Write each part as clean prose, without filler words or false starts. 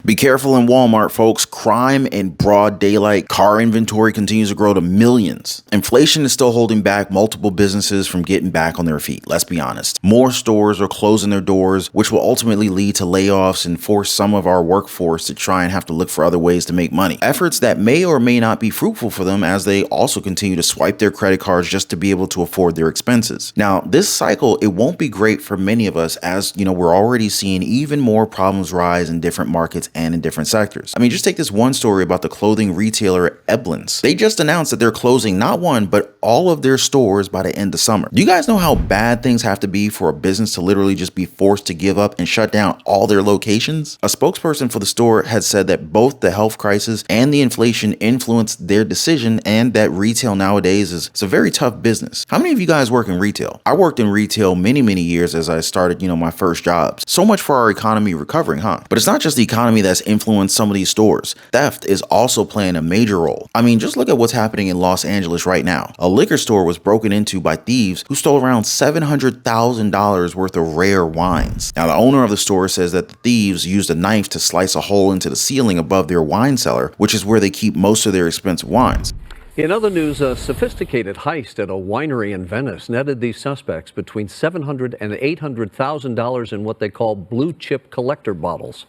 Be careful in Walmart, folks. Crime in broad daylight. Car inventory continues to grow to millions. Inflation is still holding back multiple businesses from getting back on their feet. Let's be honest. More stores are closing their doors, which will ultimately lead to layoffs and force some of our workforce to try and have to look for other ways to make money. Efforts that may or may not be fruitful for them as they also continue to swipe their credit cards just to be able to afford their expenses. Now, this cycle, it won't be great for many of us as, we're already seeing even more problems rise in different markets and in different sectors. I mean, just take this one story about the clothing retailer EbLens. They just announced that they're closing not one, but all of their stores by the end of summer. Do you guys know how bad things have to be for a business to literally just be forced to give up and shut down all their locations? A spokesperson for the store had said that both the health crisis and the inflation influenced their decision and that retail nowadays is a very tough business. How many of you guys work in retail? I worked in retail many years as I started, my first jobs. So much for our economy recovering, huh? But it's not just the economy that's influenced some of these stores. Theft is also playing a major role. I mean, just look at what's happening in Los Angeles right now. A liquor store was broken into by thieves who stole around $700,000 worth of rare wines. Now, the owner of the store says that the thieves used a knife to slice a hole into the ceiling above their wine cellar, which is where they keep most of their expensive wines. In other news, a sophisticated heist at a winery in Venice netted these suspects between $700,000 and $800,000 in what they call blue chip collector bottles.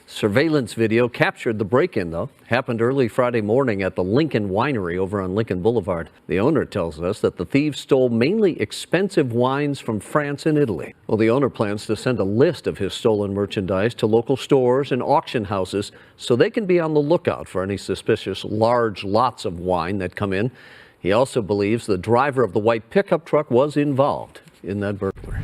Surveillance video captured the break-in, though. Happened early Friday morning at the Lincoln Winery over on Lincoln Boulevard. The owner tells us that the thieves stole mainly expensive wines from France and Italy. Well, the owner plans to send a list of his stolen merchandise to local stores and auction houses so they can be on the lookout for any suspicious large lots of wine that come in. He also believes the driver of the white pickup truck was involved in that burglary.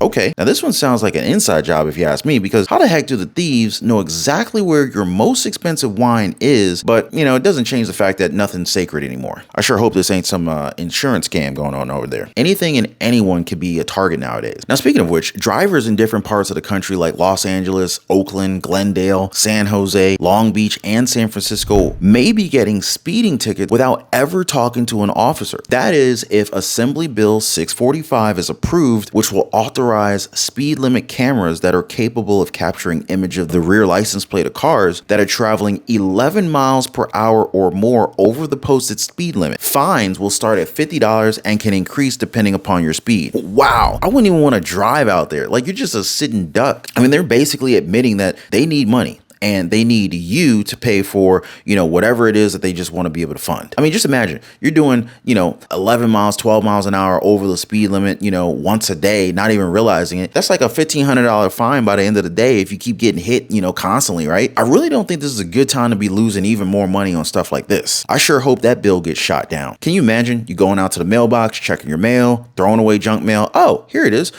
Okay. Now this one sounds like an inside job if you ask me, because how the heck do the thieves know exactly where your most expensive wine is, but it doesn't change the fact that nothing's sacred anymore. I sure hope this ain't some insurance scam going on over there. Anything and anyone could be a target nowadays. Now speaking of which, drivers in different parts of the country like Los Angeles, Oakland, Glendale, San Jose, Long Beach, and San Francisco may be getting speeding tickets without ever talking to an officer. That is, if Assembly Bill 645 is approved, which will authorize speed limit cameras that are capable of capturing image of the rear license plate of cars that are traveling 11 miles per hour or more over the posted speed limit. Fines will start at $50 and can increase depending upon your speed. Wow, I wouldn't even want to drive out there. Like, you're just a sitting duck. I mean, they're basically admitting that they need money. And they need you to pay for, whatever it is that they just want to be able to fund. I mean, just imagine you're doing, 11 miles, 12 miles an hour over the speed limit, once a day, not even realizing it. That's like a $1,500 fine by the end of the day if you keep getting hit, constantly, right? I really don't think this is a good time to be losing even more money on stuff like this. I sure hope that bill gets shot down. Can you imagine you going out to the mailbox, checking your mail, throwing away junk mail? Oh, here it is.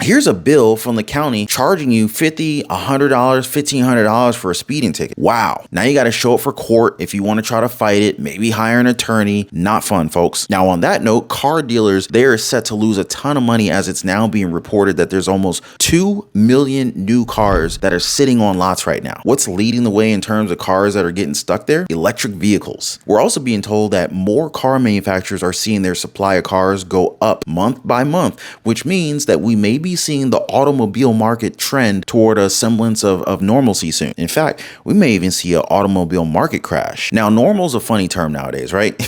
Here's a bill from the county charging you $50, $100, $1,500 for a speeding ticket. Wow. Now you got to show up for court if you want to try to fight it, maybe hire an attorney. Not fun, folks. Now, on that note, car dealers, they are set to lose a ton of money as it's now being reported that there's almost 2 million new cars that are sitting on lots right now. What's leading the way in terms of cars that are getting stuck there? Electric vehicles. We're also being told that more car manufacturers are seeing their supply of cars go up month by month, which means that we may be seeing the automobile market trend toward a semblance of normalcy soon. In fact, we may even see an automobile market crash. Now, normal is a funny term nowadays, right?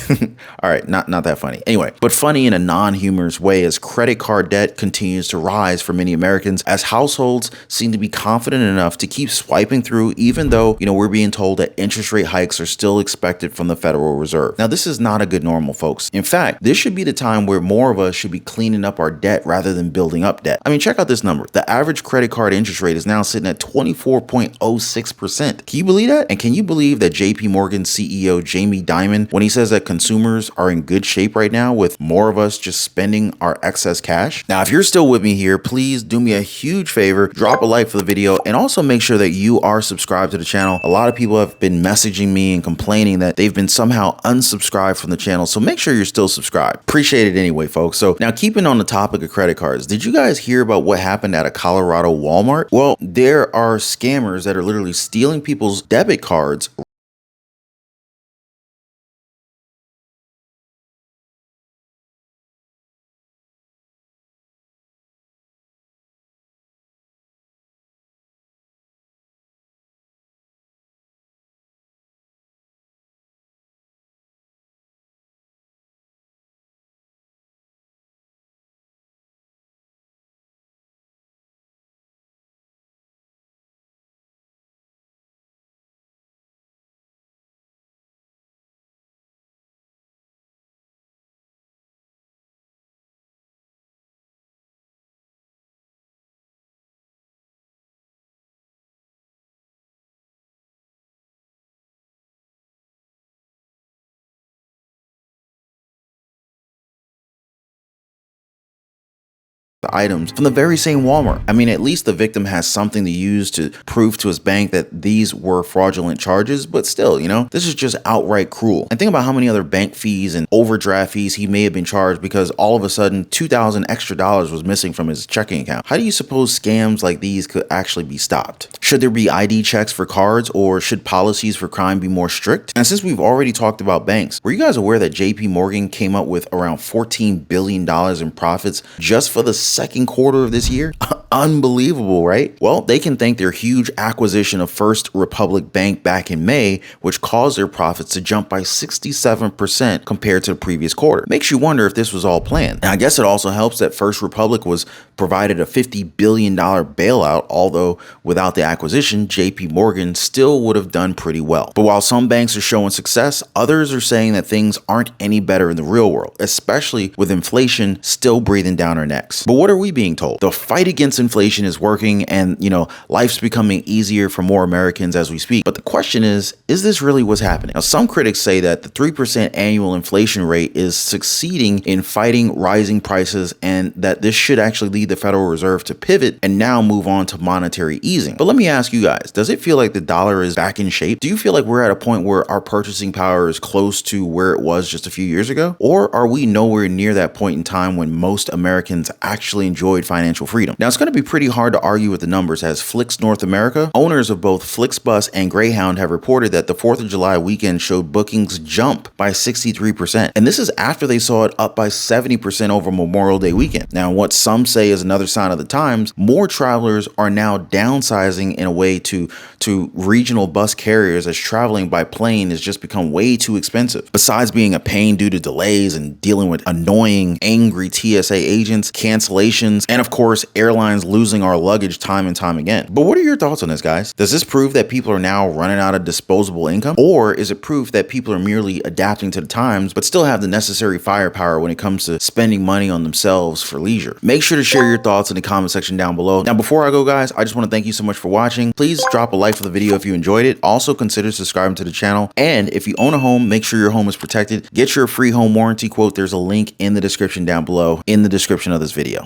All right, not that funny. Anyway, but funny in a non-humorous way as credit card debt continues to rise for many Americans as households seem to be confident enough to keep swiping through, even though, we're being told that interest rate hikes are still expected from the Federal Reserve. Now, this is not a good normal, folks. In fact, this should be the time where more of us should be cleaning up our debt rather than building up debt. I mean, check out this number. The average credit card interest rate is now sitting at 24.06%. Can you believe that? And can you believe that JP Morgan CEO Jamie Dimon, when he says that consumers are in good shape right now with more of us just spending our excess cash? Now, if you're still with me here, please do me a huge favor, drop a like for the video, and also make sure that you are subscribed to the channel. A lot of people have been messaging me and complaining that they've been somehow unsubscribed from the channel, so make sure you're still subscribed. Appreciate it anyway, folks. So now, keeping on the topic of credit cards, did you guys hear about what happened at a Colorado Walmart? Well, there are scammers that are literally stealing people's debit cards the items from the very same Walmart. I mean, at least the victim has something to use to prove to his bank that these were fraudulent charges, but still, this is just outright cruel. And think about how many other bank fees and overdraft fees he may have been charged because all of a sudden $2,000 extra was missing from his checking account. How do you suppose scams like these could actually be stopped? Should there be ID checks for cards, or should policies for crime be more strict? And since we've already talked about banks, were you guys aware that JP Morgan came up with around $14 billion in profits just for the second quarter of this year? Unbelievable, right? Well, they can thank their huge acquisition of First Republic Bank back in May, which caused their profits to jump by 67% compared to the previous quarter. Makes you wonder if this was all planned. And I guess it also helps that First Republic was provided a $50 billion bailout, although without the acquisition, JP Morgan still would have done pretty well. But while some banks are showing success, others are saying that things aren't any better in the real world, especially with inflation still breathing down our necks. But what are we being told? The fight against inflation is working, and life's becoming easier for more Americans as we speak. But the question is this really what's happening? Now, some critics say that the 3% annual inflation rate is succeeding in fighting rising prices, and that this should actually lead the Federal Reserve to pivot and now move on to monetary easing. But let me ask you guys, does it feel like the dollar is back in shape? Do you feel like we're at a point where our purchasing power is close to where it was just a few years ago? Or are we nowhere near that point in time when most Americans actually enjoyed financial freedom? Now, it's going to be pretty hard to argue with the numbers, as Flix North America, owners of both Flixbus and Greyhound, have reported that the 4th of July weekend showed bookings jump by 63%. And this is after they saw it up by 70% over Memorial Day weekend. Now, what some say is another sign of the times, more travelers are now downsizing in a way to regional bus carriers, as traveling by plane has just become way too expensive. Besides being a pain due to delays and dealing with annoying, angry TSA agents, cancellations, and of course, airlines losing our luggage time and time again. But what are your thoughts on this, guys? Does this prove that people are now running out of disposable income? Or is it proof that people are merely adapting to the times, but still have the necessary firepower when it comes to spending money on themselves for leisure? Make sure to share your thoughts in the comment section down below. Now, before I go, guys, I just want to thank you so much for watching. Please drop a like for the video if you enjoyed it. Also, consider subscribing to the channel. And if you own a home, make sure your home is protected. Get your free home warranty quote. There's a link in the description down below in the description of this video.